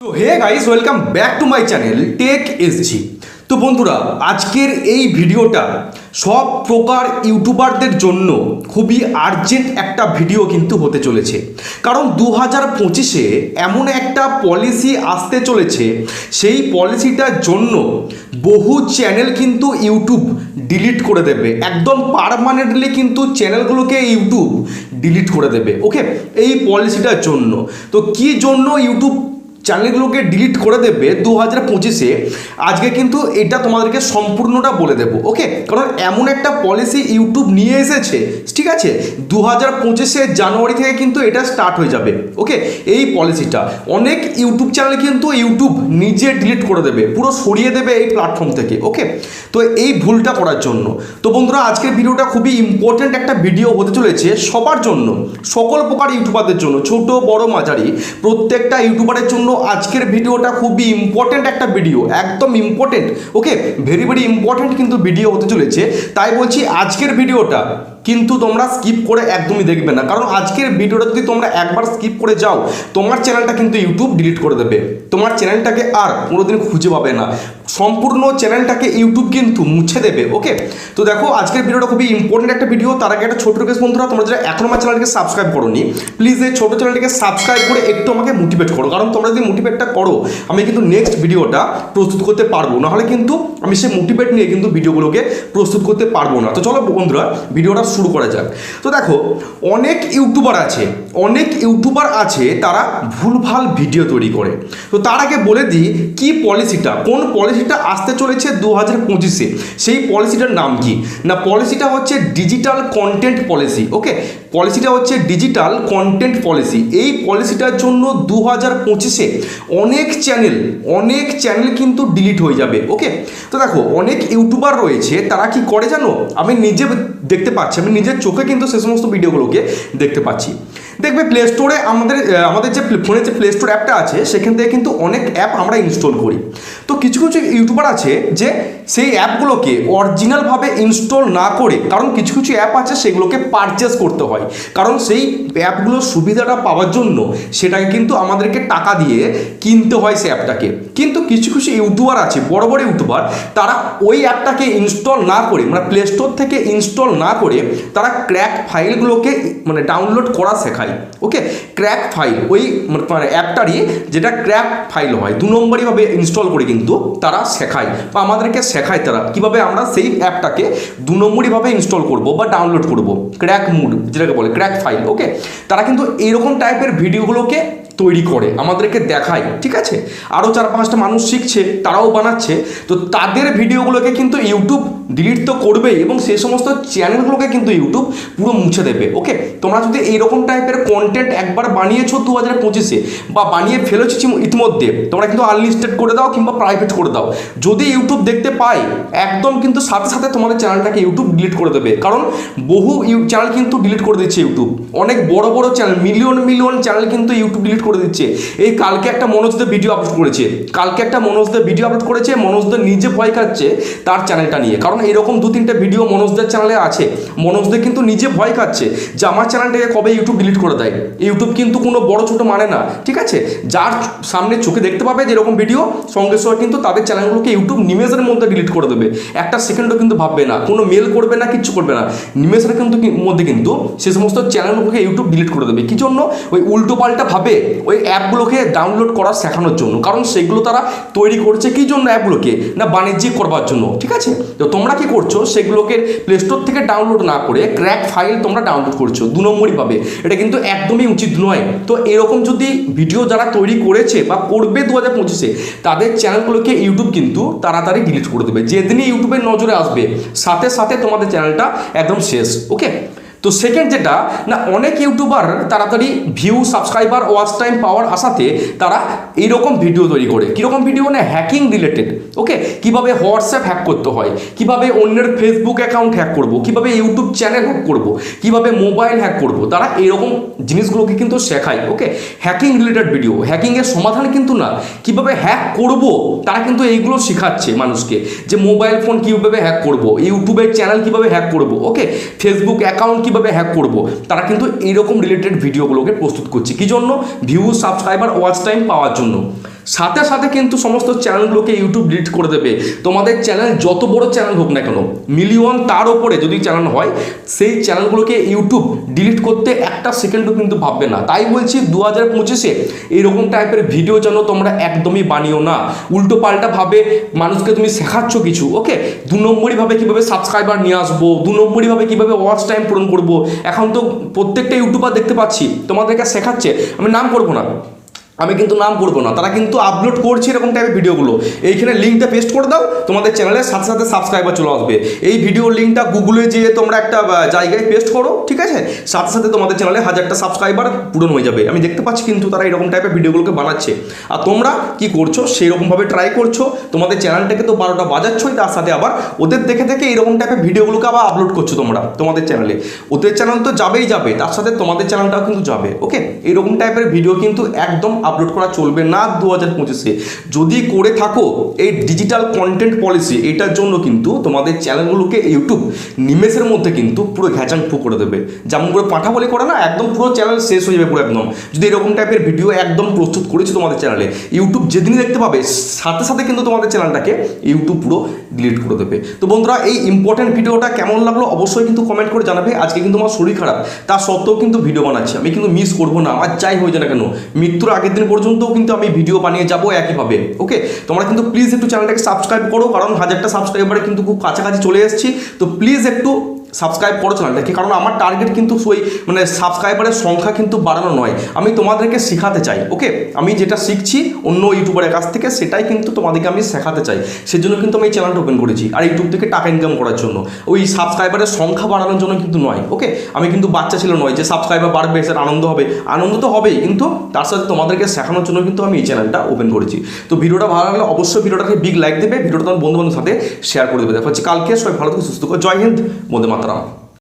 তো hey guys, welcome back to my channel tech S G. তো বন্ধুরা, আজকের এই ভিডিওটা সব প্রকার ইউটিউবারদের জন্য খুবই আর্জেন্ট একটা ভিডিও কিন্তু হতে চলেছে। কারণ 2025-এ এমন একটা পলিসি আসতে চলেছে, সেই পলিসিটার জন্য বহু চ্যানেল কিন্তু ইউটিউব ডিলিট করে দেবে, একদম পার্মানেন্টলি কিন্তু চ্যানেলগুলোকে ইউটিউব ডিলিট করে দেবে। ওকে, এই পলিসিটার জন্য তো কি জন্য ইউটিউব চ্যানেলগুলোকে ডিলিট করে দেবে 2025-এ, আজকে কিন্তু এটা তোমাদেরকে সম্পূর্ণটা বলে দেবো। ওকে, কারণ এমন একটা পলিসি ইউটিউব নিয়ে এসেছে, ঠিক আছে, 2025-এ জানুয়ারি থেকে কিন্তু এটা স্টার্ট হয়ে যাবে। ওকে, এই পলিসিটা অনেক ইউটিউব চ্যানেল কিন্তু ইউটিউব নিজে ডিলিট করে দেবে, পুরো সরিয়ে দেবে এই প্ল্যাটফর্ম থেকে। ওকে, তো এই ভুলটা করার জন্য তো বন্ধুরা, আজকের ভিডিওটা খুবই ইম্পর্টেন্ট একটা ভিডিও হতে চলেছে সবার জন্য, সকল প্রকার ইউটিউবারদের জন্য, ছোট বড় মাঝারি প্রত্যেকটা ইউটিউবারের জন্য আজকের ভিডিওটা খুবই ইম্পর্টেন্ট একটা ভিডিও, একদম ইম্পর্টেন্ট। ওকে, ভেরি ভেরি ইম্পর্টেন্ট কিন্তু ভিডিও হতে চলেছে। তাই বলছি আজকের ভিডিওটা কিন্তু তোমরা স্কিপ করে একদমই দেখবে না, কারণ আজকের ভিডিওটা যদি তোমরা একবার স্কিপ করে যাও, তোমার চ্যানেলটা কিন্তু ইউটিউব ডিলিট করে দেবে, তোমার চ্যানেলটাকে আর কোনোদিন খুঁজে পাবে না, সম্পূর্ণ চ্যানেলটাকে ইউটিউব কিন্তু মুছে দেবে। ওকে, তো দেখো আজকের ভিডিওটা খুবই ইম্পর্টেন্ট একটা ভিডিও। তার আগে একটা ছোট রিকোয়েস্ট বন্ধুরা, তোমরা যারা এখনো আমার চ্যানেলকে সাবস্ক্রাইব করোনি, প্লিজ এই ছোটো চ্যানেলটিকে সাবস্ক্রাইব করে একটু আমাকে মোটিভেট করো, কারণ তোমরা যদি মোটিভেটটা করো আমি কিন্তু নেক্সট ভিডিওটা প্রস্তুত করতে পারবো, নাহলে কিন্তু আমি সেই মোটিভেট নিয়ে কিন্তু ভিডিওগুলোকে প্রস্তুত করতে পারবো না। তো চলো বন্ধুরা, ভিডিওটা শুরু করা যাক। তো দেখো, অনেক ইউটিউবার আছে তারা ভুলভাল ভিডিও তৈরি করে। তো তার আগে বলে দিই কি পলিসিটা, কোন পলিসিটা আসতে চলেছে 2025-এ, সেই পলিসিটার নাম কি না, পলিসিটা হচ্ছে ডিজিটাল কন্টেন্ট পলিসি। ওকে, পলিসিটা হচ্ছে ডিজিটাল কন্টেন্ট পলিসি। এই পলিসিটার জন্য 2025-এ অনেক চ্যানেল কিন্তু ডিলিট হয়ে যাবে। ওকে, তো দেখো অনেক ইউটিউবার রয়েছে, তারা কি করে জানো, আমি নিজে দেখতে পাচ্ছি, আমি নিজের চোখে কিন্তু সে সমস্ত ভিডিওগুলোকে দেখতে পাচ্ছি। দেখবে প্লে স্টোরে আমাদের যে ফোনে যে প্লে স্টোর অ্যাপটা আছে, সেখান থেকে কিন্তু অনেক অ্যাপ আমরা ইনস্টল করি। তো কিছু ইউটিউবার আছে যে সেই অ্যাপগুলোকে অরিজিনালভাবে ইনস্টল না করে, কারণ কিছু অ্যাপ আছে সেগুলোকে পারচেস করতে হয়, কারণ সেই অ্যাপগুলোর সুবিধাটা পাওয়ার জন্য সেটাকে কিন্তু আমাদেরকে টাকা দিয়ে কিনতে হয় সেই অ্যাপটাকে। কিন্তু কিছু ইউটিউবার আছে, বড় বড় ইউটিউবার, তারা ওই অ্যাপটাকে ইনস্টল না করে, মানে প্লে স্টোর থেকে ইনস্টল না করে তারা ক্র্যাক ফাইলগুলোকে মানে ডাউনলোড করা শেখায়। ওকে, ক্র্যাক ফাইল ওই মানে অ্যাপটারই যেটা ক্র্যাক ফাইল হয়, 2 নম্বরইভাবে ইনস্টল করে কিন্তু তারা শেখায় বা আমাদেরকে শেখায় তারা কীভাবে আমরা সেই অ্যাপটাকে 2 নম্বরইভাবে ইনস্টল করব বা ডাউনলোড করব, ক্র্যাক মুড যেটাকে বলে, ক্র্যাক ফাইল। ওকে, তারা কিন্তু এইরকম টাইপের ভিডিওগুলোকে তৈরি করে আমাদেরকে দেখায়, ঠিক আছে, আরও 4-5টা মানুষ শিখছে, তারাও বানাচ্ছে। তো তাদের ভিডিওগুলোকে কিন্তু ইউটিউব ডিলিট তো করবেই, এবং সেই সমস্ত চ্যানেলগুলোকে কিন্তু ইউটিউব পুরো মুছে দেবে। ওকে, তোমরা যদি এইরকম টাইপের কন্টেন্ট একবার বানিয়েছো 2025-এ বা বানিয়ে ফেলেছো ইতিমধ্যে, তোমরা কিন্তু আনলিস্টেড করে দাও কিংবা প্রাইভেট করে দাও। যদি ইউটিউব দেখতে পায়, একদম কিন্তু সাথে সাথে তোমাদের চ্যানেলটাকে ইউটিউব ডিলিট করে দেবে, কারণ বহু চ্যানেল কিন্তু ডিলিট করে দিচ্ছে ইউটিউব, অনেক বড় বড় চ্যানেল, মিলিয়ন চ্যানেল কিন্তু ইউটিউব ডিলিট করে দিচ্ছে। এই কালকে একটা মনোজদের ভিডিও আপলোড করেছে, মনোজদের নিজে ভয় খাচ্ছে তার চ্যানেলটা নিয়ে, কারণ এরকম 2-3টে ভিডিও মনোজদের চ্যানেলে আছে। মনোজদের কিন্তু নিজে ভয় খাচ্ছে যে আমার চ্যানেলটাকে কবে ইউটিউব ডিলিট করে দেয়। ইউটিউব কিন্তু কোনো বড় ছোট মানে না, ঠিক আছে, যার সামনে চোখে দেখতে পাবে যে এরকম ভিডিও, সঙ্গে সঙ্গে কিন্তু তাদের চ্যানেলগুলোকে ইউটিউব নিমেষের মধ্যে ডিলিট করে দেবে। একটা সেকেন্ডও কিন্তু ভাববে না, কোনো মেল করবে না, কিচ্ছু করবে না, নিমেষের কিন্তু মধ্যে কিন্তু সে সমস্ত চ্যানেলগুলোকে ইউটিউব ডিলিট করে দেবে। কি জন্য? ওই উল্টো পাল্টা ভাবে ওই অ্যাপগুলোকে ডাউনলোড করা শেখানোর জন্য, কারণ সেগুলো তারা তৈরি করছে কি জন্য, অ্যাপগুলোকে না বাণিজ্যিক করবার জন্য, ঠিক আছে। তো তোমরা কি করছো, সেগুলোকে প্লে স্টোর থেকে ডাউনলোড না করে ক্র্যাক ফাইল তোমরা ডাউনলোড করছো 2 নম্বরই পাবে, এটা কিন্তু একদমই উচিত নয়। তো এরকম যদি ভিডিও যারা তৈরি করেছে বা করবে 2025-এ, তাদের চ্যানেলগুলোকে ইউটিউব কিন্তু তাড়াতাড়ি ডিলিট করে দেবে। যেদিনই ইউটিউবের নজরে আসবে, সাথে সাথে তোমাদের চ্যানেলটা একদম শেষ। ওকে, তো সেকেন্ড যেটা না, অনেক ইউটিউবার তাড়াতাড়ি ভিউ, সাবস্ক্রাইবার, ওয়াচ টাইম পাওয়ার আশাতে তারা এইরকম ভিডিও তৈরি করে। কীরকম ভিডিও না, হ্যাকিং রিলেটেড। ওকে, কীভাবে হোয়াটসঅ্যাপ হ্যাক করতে হয়, কীভাবে অন্যের ফেসবুক অ্যাকাউন্ট হ্যাক করব, কীভাবে ইউটিউব চ্যানেল হ্যাক করব, কীভাবে মোবাইল হ্যাক করব, তারা এরকম জিনিসগুলোকে কিন্তু শেখায়। ওকে, হ্যাকিং রিলেটেড ভিডিও, হ্যাকিংয়ের সমাধান কিন্তু না, কীভাবে হ্যাক করব তারা কিন্তু এইগুলো শেখাচ্ছে মানুষকে, যে মোবাইল ফোন কীভাবে হ্যাক করব, ইউটিউবের চ্যানেল কীভাবে হ্যাক করব, ওকে, ফেসবুক অ্যাকাউন্ট কিভাবে হ্যাক করব, তারা কিন্তু এইরকম রিলেটেড ভিডিওগুলোকে প্রস্তুত করছে। কি জন্য? ভিউ, সাবস্ক্রাইবার, ওয়াচ টাইম পাওয়ার জন্য। সাথে সাথে কিন্তু সমস্ত চ্যানেলগুলোকে ইউটিউব ডিলিট করে দেবে। তোমাদের চ্যানেল যত বড় চ্যানেল হোক না কেন, মিলিয়ন তার ওপরে যদি চ্যানেল হয়, সেই চ্যানেলগুলোকে ইউটিউব ডিলিট করতে একটা সেকেন্ডও কিন্তু ভাববে না। তাই বলছি 2025-এ এইরকম টাইপের ভিডিও যেন তোমরা একদমই বানিও না। উল্টো পাল্টা ভাবে মানুষকে তুমি শেখাচ্ছ কিছু, ওকে, 2 নম্বরই ভাবে কীভাবে সাবস্ক্রাইবার নিয়ে আসবো, 2 নম্বরই ভাবে কীভাবে ওয়াচ টাইম পূরণ করবো। এখন তো প্রত্যেকটা ইউটিউবার দেখতে পাচ্ছি তোমাদেরকে শেখাচ্ছে, আমি নাম করবো না, আমি কিন্তু নাম করবো না, তারা কিন্তু আপলোড করছে এরকম টাইপের ভিডিওগুলো। এইখানে লিঙ্কটা পেস্ট করে দাও, তোমাদের চ্যানেলের সাথে সাথে সাবস্ক্রাইবার চলে আসবে। এই ভিডিওর লিঙ্কটা গুগলে যেয়ে তোমরা একটা জায়গায় পেস্ট করো, ঠিক আছে, সাথে সাথে তোমাদের চ্যানেলে 1000টা সাবস্ক্রাইবার পূরণ হয়ে যাবে। আমি দেখতে পাচ্ছি কিন্তু তারা এরকম টাইপের ভিডিওগুলোকে বানাচ্ছে, আর তোমরা কি করছো সেই রকমভাবে ট্রাই করছো, তোমাদের চ্যানেলটাকে তো 12টা বাজাচ্ছই, তার সাথে আবার ওদের দেখে দেখে এরকম টাইপের ভিডিওগুলোকে আবার আপলোড করছো তোমরা তোমাদের চ্যানেলে। ওদের চ্যানেল তো যাবেই যাবে, তার সাথে তোমাদের চ্যানেলটাও কিন্তু যাবে, ওকে। এরকম টাইপের ভিডিও কিন্তু একদম আপলোড করা চলবে না 2025-এ। যদি করে থাকো এই ডিজিটাল কন্টেন্ট পলিসি, এটার জন্য কিন্তু তোমাদের চ্যানেলগুলোকে ইউটিউব নিমেষের মধ্যে কিন্তু পুরো ঘ্যাচাং ফু করে দেবে। যেমন করে পাঠা বলে করে না, একদম পুরো চ্যানেল শেষ হয়ে যাবে পুরো একদম। যদি এরকম টাইপের ভিডিও একদম প্রস্তুত করেছে তোমাদের চ্যানেলে, ইউটিউব যেদিনই দেখতে পাবে সাথে সাথে কিন্তু তোমাদের চ্যানেলটাকে ইউটিউব পুরো ডিলিট করে দেবে। তো বন্ধুরা, এই ইম্পর্টেন্ট ভিডিওটা কেমন লাগলো অবশ্যই কিন্তু কমেন্ট করে জানাবে। আজকে কিন্তু আমার শরীর খারাপ, তা সত্ত্বেও কিন্তু ভিডিও বানাচ্ছি, আমি কিন্তু মিস করবো না, আমার যাই হয়ে যায় না কেন, মৃত্যুর আগের দিন পর্যন্ত কিন্তু আমি ভিডিও বানিয়ে যাবো একইভাবে, ওকে। তোমরা কিন্তু প্লিজ একটু চ্যানেলটাকে সাবস্ক্রাইব করো, কারণ 1000টা সাবস্ক্রাইবারে কিন্তু খুব কাছাকাছি চলে এসেছি। তো প্লিজ একটু সাবস্ক্রাইব করো চ্যানেলটাকে, কারণ আমার টার্গেট কিন্তু ওই মানে সাবস্ক্রাইবারের সংখ্যা কিন্তু বাড়ানো নয়, আমি তোমাদেরকে শেখাতে চাই, ওকে। আমি যেটা শিখছি অন্য ইউটিউবারের কাছ থেকে সেটাই কিন্তু তোমাদেরকে আমি শেখাতে চাই, সেজন্য কিন্তু আমি এই চ্যানেলটা ওপেন করেছি। আর ইউটিউব থেকে টাকা ইনকাম করার জন্য, ওই সাবস্ক্রাইবারের সংখ্যা বাড়ানোর জন্য কিন্তু নয়, ওকে। আমি কিন্তু বাচ্চা ছিল নয় যে সাবস্ক্রাইবার বাড়বে সেটা আনন্দ হবে, আনন্দ তো হবেই, কিন্তু তার সাথে তোমাদেরকে শেখানোর জন্য কিন্তু আমি এই চ্যানেলটা ওপেন করেছি। তো ভিডিওটা ভালো লাগলে অবশ্যই ভিডিওটাকে বিগ লাইক দেবে, ভিডিওটা তোমার বন্ধু বান্ধবের সাথে শেয়ার করে দেবে। দেখা হচ্ছে কালকে, সবাই ভালো থেকে সুস্থ করে, জয় হিন্দ, বন্দে মাতরম।